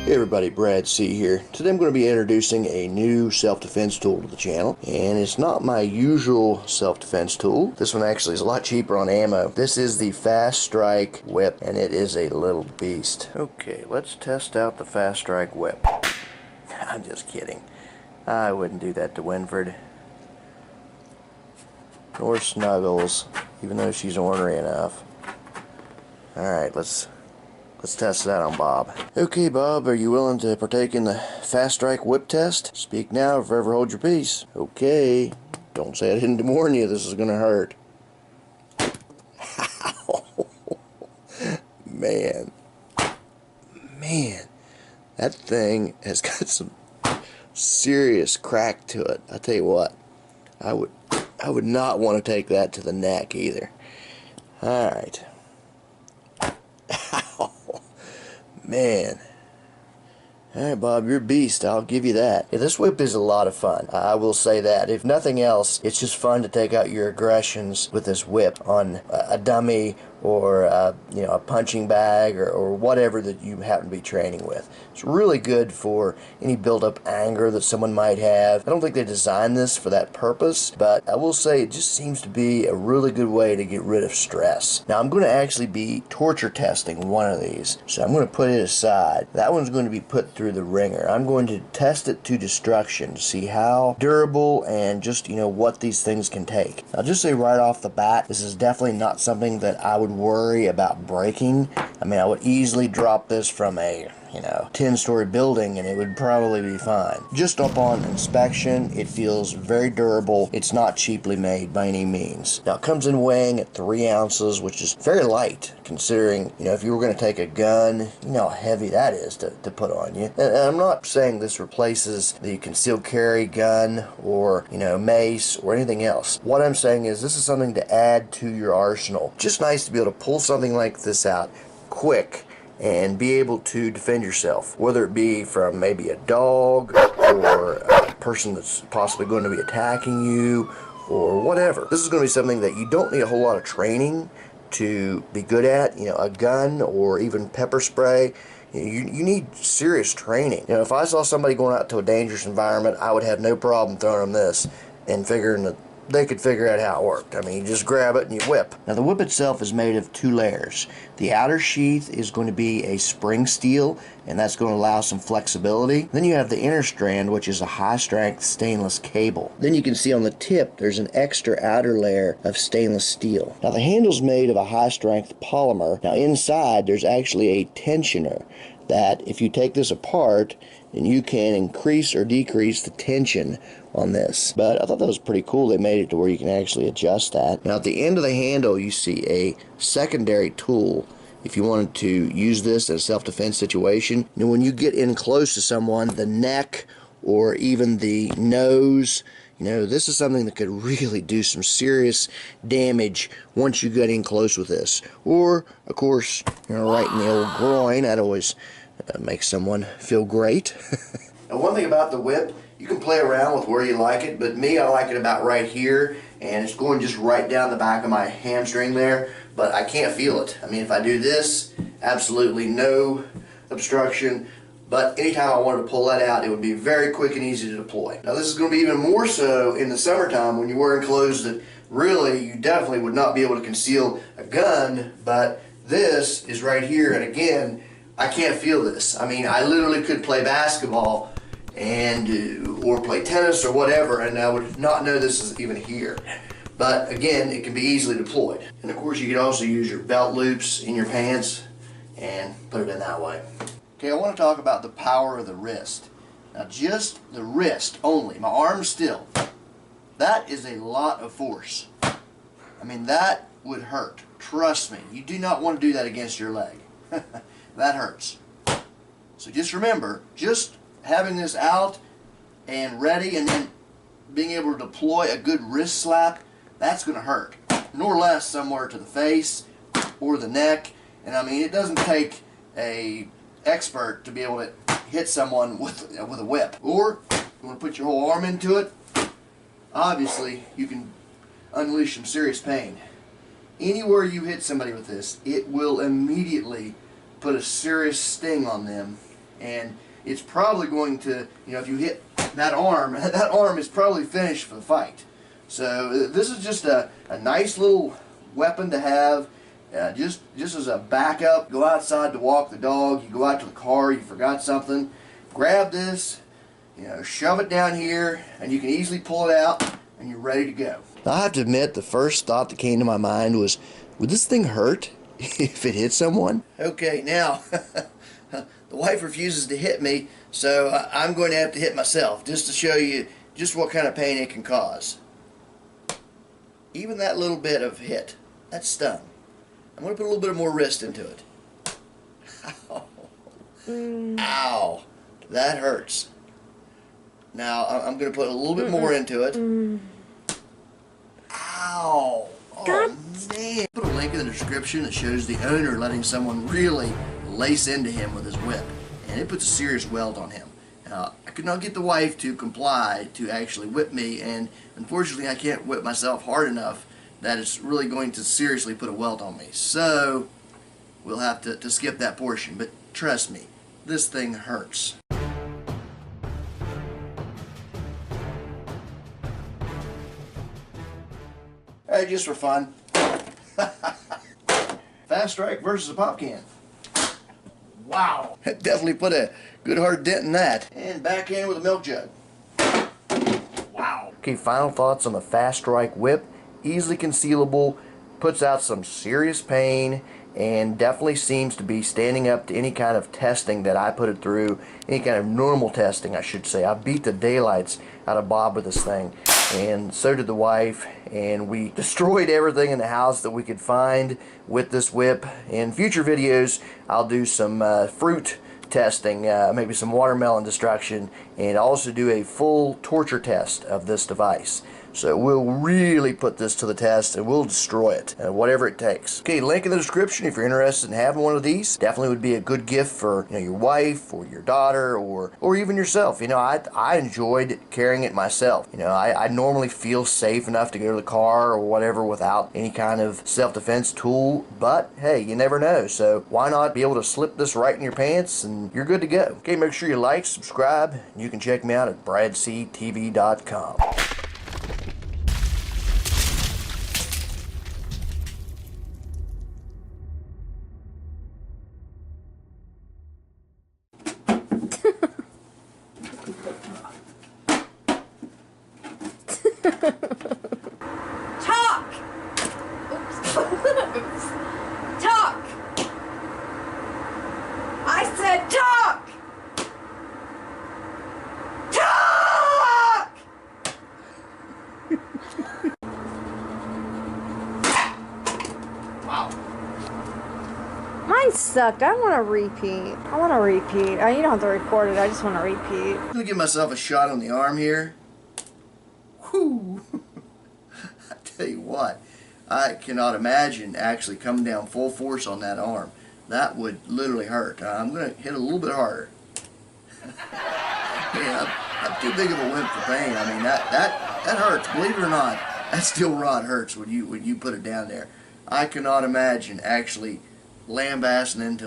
Hey everybody, Brad C here. Today I'm going to be introducing a new self-defense tool to the channel, and it's not my usual self-defense tool. This one actually is a lot cheaper on ammo. This is the Fast Strike Whip, and it is a little beast. Okay, let's test out the Fast Strike Whip. I'm just kidding. I wouldn't do that to Winford. Nor Snuggles, even though she's ornery enough. Alright, let's test that on Bob. Okay, Bob, are you willing to partake in the Fast Strike Whip test? Speak now or forever hold your peace. Okay. Don't say I didn't warn you this is going to hurt. Man. That thing has got some serious crack to it. I tell you what, I would not want to take that to the neck either. Alright. Man. Alright, Bob, you're a beast. I'll give you that. Yeah, this whip is a lot of fun. I will say that. If nothing else, it's just fun to take out your aggressions with this whip on a dummy or a punching bag or whatever that you happen to be training with. It's really good for any built-up anger that someone might have. I don't think they designed this for that purpose, but I will say it just seems to be a really good way to get rid of stress. Now, I'm going to actually be torture testing one of these, so I'm going to put it aside. That one's going to be put through the ringer. I'm going to test it to destruction to see how durable and just, what these things can take. I'll just say right off the bat, this is definitely not something that I would worry about breaking. I mean, I would easily drop this from a 10-story building and it would probably be fine. Just upon inspection, it feels very durable. It's not cheaply made by any means. Now, it comes in weighing at 3 ounces, which is very light considering, if you were going to take a gun, you know how heavy that is to put on you. And I'm not saying this replaces the concealed carry gun or, mace or anything else. What I'm saying is this is something to add to your arsenal. Just nice to be able to pull something like this out quick and be able to defend yourself, whether it be from maybe a dog or a person that's possibly going to be attacking you or whatever. This is going to be something that you don't need a whole lot of training to be good at. A gun or even pepper spray, you need serious training. If I saw somebody going out to a dangerous environment, I would have no problem throwing them this and figuring that they could figure out how it worked. I mean, you just grab it and you whip. Now, the whip itself is made of 2 layers. The outer sheath is going to be a spring steel, and that's going to allow some flexibility. Then you have the inner strand, which is a high-strength stainless cable. Then you can see on the tip, there's an extra outer layer of stainless steel. Now, the handle's made of a high-strength polymer. Now, inside, there's actually a tensioner that if you take this apart, then you can increase or decrease the tension on this. But I thought that was pretty cool. They made it to where you can actually adjust that. Now, at the end of the handle, you see a secondary tool if you wanted to use this in a self-defense situation. When you get in close to someone, the neck or even the nose, this is something that could really do some serious damage once you get in close with this. Or, of course, right in the old groin. That always makes someone feel great. Now, one thing about the whip, you can play around with where you like it, but me, I like it about right here, and it's going just right down the back of my hamstring there, but I can't feel it. I mean, if I do this, absolutely no obstruction. But anytime I wanted to pull that out, it would be very quick and easy to deploy. Now, this is going to be even more so in the summertime when you're wearing clothes that really you definitely would not be able to conceal a gun, but this is right here, and again, I can't feel this. I mean, I literally could play basketball or play tennis or whatever, and I would not know this is even here. But again, it can be easily deployed. And of course, you could also use your belt loops in your pants and put it in that way. Okay, I want to talk about the power of the wrist. Now, just the wrist only, my arm still, that is a lot of force. I mean, that would hurt. Trust me, you do not want to do that against your leg. That hurts. So just remember, just having this out and ready and then being able to deploy a good wrist slap, that's going to hurt. Nor less somewhere to the face or the neck. And I mean, it doesn't take a expert to be able to hit someone with a whip. Or you want to put your whole arm into it, obviously you can unleash some serious pain. Anywhere you hit somebody with this, it will immediately put a serious sting on them and it's probably going to, you know, if you hit that arm, that arm is probably finished for the fight. So this is just a nice little weapon to have, just as a backup. Go outside to walk the dog, you go out to the car, you forgot something, grab this, you know, shove it down here, and you can easily pull it out, and you're ready to go. I have to admit, the first thought that came to my mind was, would this thing hurt if it hit someone? Okay, now, the wife refuses to hit me, so I'm going to have to hit myself, just to show you just what kind of pain it can cause. Even that little bit of hit, that's stun. I'm going to put a little bit more wrist into it. Ow. Ow. That hurts. Now, I'm going to put a little bit more into it. Ow. Oh, man. Put a link in the description that shows the owner letting someone really lace into him with his whip. And it puts a serious welt on him. I could not get the wife to comply to actually whip me, and unfortunately I can't whip myself hard enough that it's really going to seriously put a welt on me. So, we'll have to skip that portion. But trust me, this thing hurts. Alright, just for fun. Fast strike versus a pop can. Wow. Definitely put a good hard dent in that. And backhand with a milk jug. Wow. Okay, final thoughts on the Fast Strike whip. Easily concealable, puts out some serious pain, and definitely seems to be standing up to any kind of testing that I put it through, any kind of normal testing, I should say. I beat the daylights out of Bob with this thing, and so did the wife, and we destroyed everything in the house that we could find with this whip. In future videos, I'll do some fruit testing, maybe some watermelon destruction, and also do a full torture test of this device. So we'll really put this to the test, and we'll destroy it, whatever it takes. Okay, link in the description if you're interested in having one of these. Definitely would be a good gift for, you know, your wife or your daughter, or even yourself. You know, I enjoyed carrying it myself. You know, I normally feel safe enough to go to the car or whatever without any kind of self-defense tool, but hey, you never know. So why not be able to slip this right in your pants and you're good to go. Okay, make sure you like, subscribe, and you can check me out at bradctv.com. Talk! Oops. Oops. Talk! I said talk! Talk! Wow. Mine sucked. I want to repeat. I want to repeat. You don't have to record it. I just want to repeat. I'm going to give myself a shot on the arm here. Whew. I tell you what, I cannot imagine actually coming down full force on that arm. That would literally hurt. I'm going to hit a little bit harder. Yeah, I'm too big of a wimp for pain. I mean, that hurts. Believe it or not, that steel rod hurts when you put it down there. I cannot imagine actually lambasting into